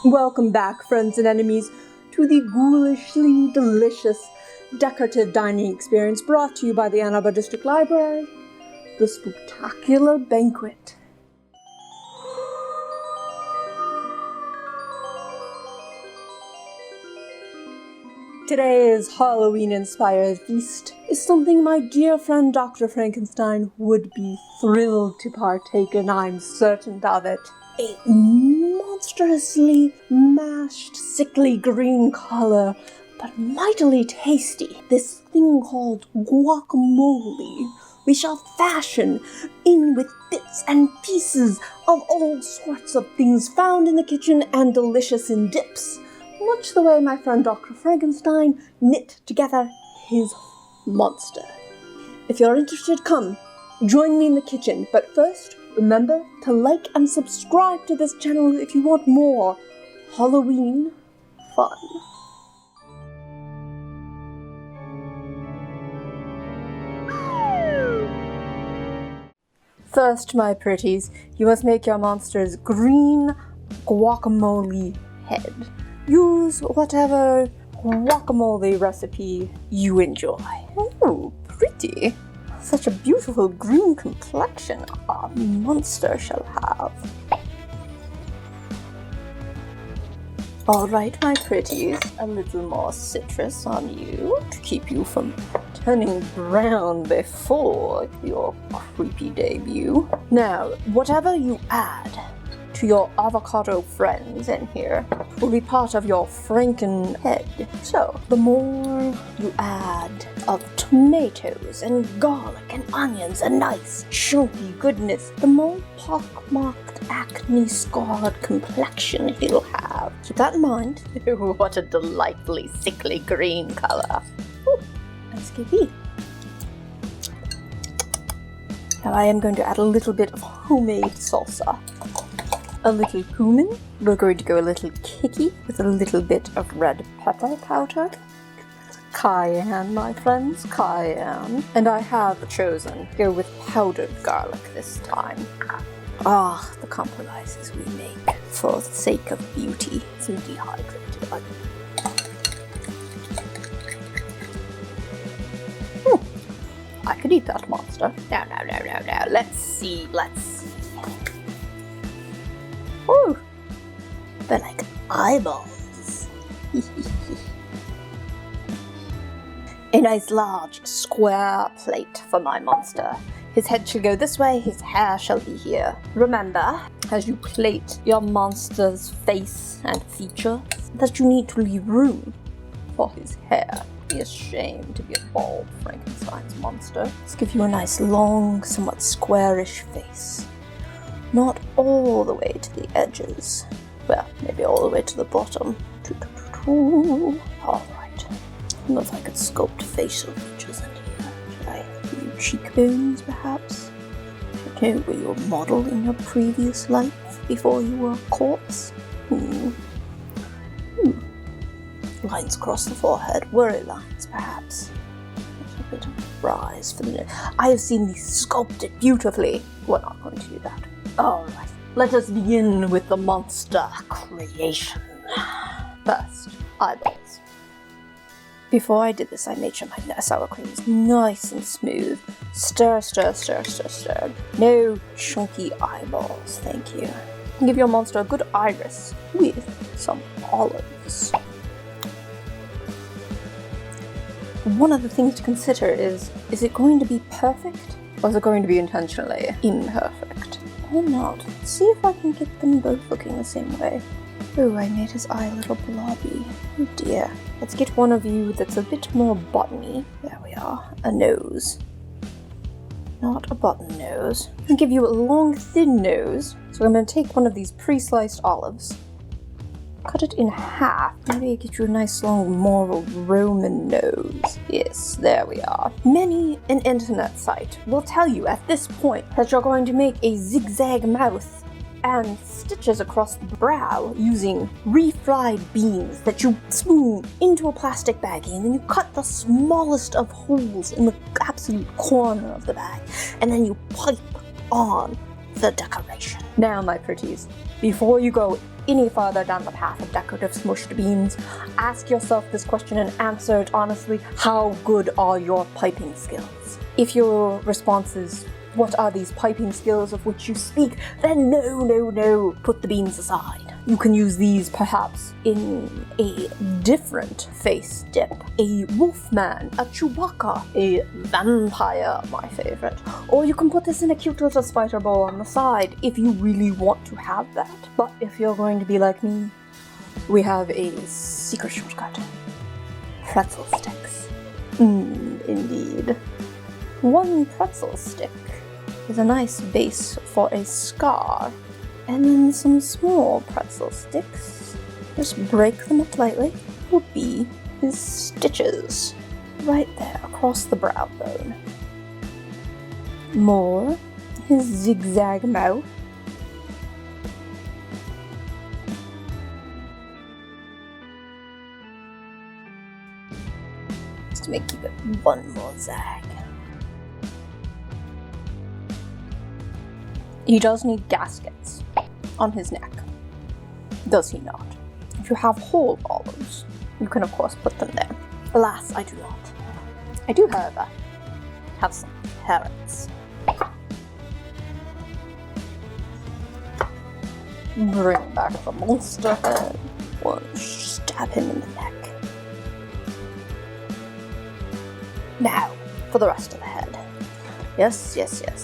Welcome back, friends and enemies, to the ghoulishly delicious decorative dining experience brought to you by the Ann Arbor District Library, the Spooktacular Banquet. Today's Halloween-inspired feast is something my dear friend Dr. Frankenstein would be thrilled to partake in, I'm certain of it. A monstrously mashed, sickly green color, but mightily tasty. This thing called guacamole we shall fashion in with bits and pieces of all sorts of things found in the kitchen and delicious in dips, much the way my friend Dr. Frankenstein knit together his monster. If you're interested, come, join me in the kitchen, but first, remember to like and subscribe to this channel if you want more Halloween fun. First, my pretties, you must make your monster's green guacamole head. Use whatever guacamole recipe you enjoy. Oh, pretty. Such a beautiful green complexion our monster shall have. Alright, my pretties, a little more citrus on you to keep you from turning brown before your creepy debut. Now, whatever you add to your avocado friends in here will be part of your Franken head. So, the more you add of tomatoes and garlic and onions and nice chunky goodness, the more pock-marked, acne-scarred complexion he'll have. Keep that in mind. What a delightfully sickly green color. Ooh, SKP. Now I am going to add a little bit of homemade salsa. A little cumin. We're going to go a little kicky with a little bit of red pepper powder. Cayenne, my friends, cayenne. And I have chosen to go with powdered garlic this time. Ah, the compromises we make for the sake of beauty. So dehydrated. I could eat that monster. No. Let's see. Ooh, they're like eyeballs. A nice large square plate for my monster. His head shall go this way, his hair shall be here. Remember, as you plate your monster's face and features, that you need to leave room for his hair. Be ashamed to be a bald Frankenstein's monster. Let's give you a nice long, somewhat squarish face. Not all the way to the edges. Well, maybe all the way to the bottom. Alright. I don't know if I could sculpt facial features in here. Should I do cheekbones, perhaps? I don't know, were you a model in your previous life before you were a corpse? Lines across the forehead. Worry lines, perhaps. A bit of rise for the nose. I have seen these sculpted beautifully. We're not going to do that. Alright, let us begin with the monster creation. First, eyeballs. Before I did this, I made sure my sour cream is nice and smooth. Stir. No chunky eyeballs, thank you. Give your monster a good iris with some olives. One of the things to consider is it going to be perfect, or is it going to be intentionally imperfect? Or not. Let's see if I can get them both looking the same way. Oh, I made his eye a little blobby. Oh dear. Let's get one of you that's a bit more botany. There we are. A nose. Not a button nose. I'm going to give you a long, thin nose. So I'm going to take one of these pre-sliced olives, cut it in half. Maybe get you a nice long, more Roman nose. Yes, there we are. Many an internet site will tell you at this point that you're going to make a zigzag mouth and stitches across the brow using refried beans that you spoon into a plastic baggie, and then you cut the smallest of holes in the absolute corner of the bag, and then you pipe on the decoration. Now, my pretties, before you go any farther down the path of decorative smushed beans, ask yourself this question and answer it honestly. How good are your piping skills? If your response is, what are these piping skills of which you speak? Then no, put the beans aside. You can use these perhaps in a different face dip. A wolfman, a Chewbacca, a vampire, my favorite. Or you can put this in a cute little spider bowl on the side if you really want to have that. But if you're going to be like me, we have a secret shortcut. Pretzel sticks. Indeed. One pretzel stick is a nice base for a scar, and then some small pretzel sticks, just break them up lightly, will be his stitches right there across the brow bone. More, his zigzag mouth. Just to keep it one more zag. He does need gaskets on his neck, does he not? If you have whole olives, you can of course put them there. Alas, I do not. I do, however, have some carrots. Bring back the monster head. One, stab him in the neck. Now, for the rest of the head. Yes,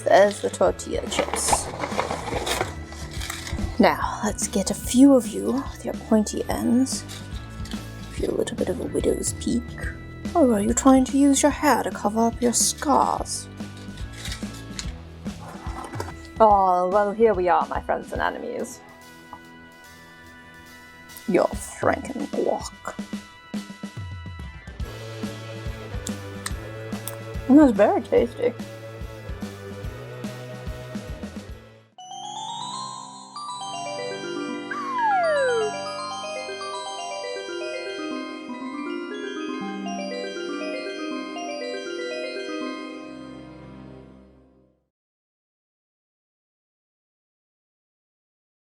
there's the tortilla chips. Now, let's get a few of you with your pointy ends. Give you a little bit of a widow's peak. Or are you trying to use your hair to cover up your scars? Oh, well, here we are, my friends and enemies. Your Frankenguac. It was very tasty.